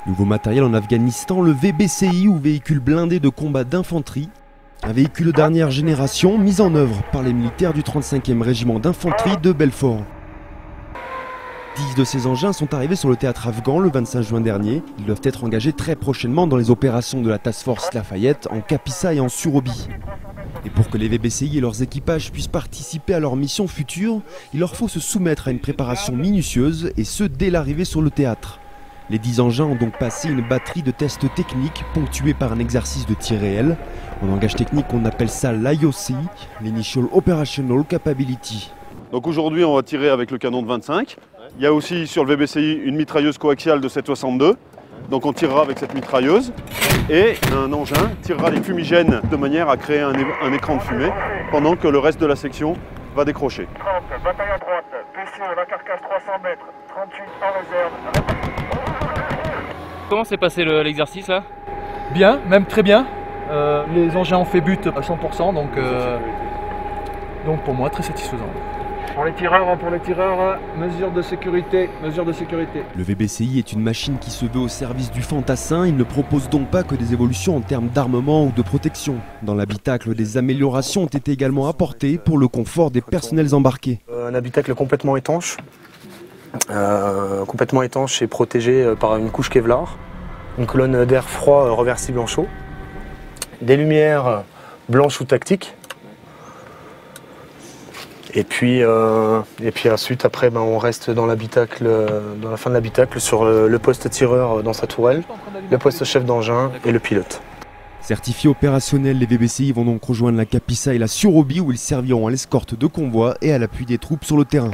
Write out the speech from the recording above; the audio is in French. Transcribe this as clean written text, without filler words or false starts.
Nouveau matériel en Afghanistan, le VBCI ou véhicule blindé de combat d'infanterie. Un véhicule de dernière génération mis en œuvre par les militaires du 35e régiment d'infanterie de Belfort. 10 de ces engins sont arrivés sur le théâtre afghan le 25 juin dernier. Ils doivent être engagés très prochainement dans les opérations de la Task Force Lafayette en Kapisa et en Surobhi. Et pour que les VBCI et leurs équipages puissent participer à leur mission future, il leur faut se soumettre à une préparation minutieuse et ce dès l'arrivée sur le théâtre. Les 10 engins ont donc passé une batterie de tests techniques ponctués par un exercice de tir réel. En langage technique, on appelle ça l'IOC, l'Initial Operational Capability. Donc aujourd'hui, on va tirer avec le canon de 25. Il y a aussi sur le VBCI une mitrailleuse coaxiale de 7,62. Donc on tirera avec cette mitrailleuse et un engin tirera les fumigènes de manière à créer un écran de fumée pendant que le reste de la section va décrocher. 30, bataille à droite, PC, la carcasse 300 mètres, 38 en réserve. Comment s'est passé l'exercice là? Bien, même très bien. Les engins ont fait but à 100%, donc pour moi très satisfaisant. Pour les tireurs, mesures de sécurité. Le VBCI est une machine qui se veut au service du fantassin. Il ne propose donc pas que des évolutions en termes d'armement ou de protection. Dans l'habitacle, des améliorations ont été également apportées pour le confort des personnels embarqués. Un habitacle complètement étanche et protégé par une couche Kevlar, une colonne d'air froid reversible en chaud, des lumières blanches ou tactiques. Et puis ensuite, après, on reste dans l'habitacle, dans la fin de l'habitacle, sur le poste tireur dans sa tourelle, le poste chef d'engin et le pilote. Certifiés opérationnels, les VBCI vont donc rejoindre la Kapisa et la Surobhi où ils serviront à l'escorte de convois et à l'appui des troupes sur le terrain.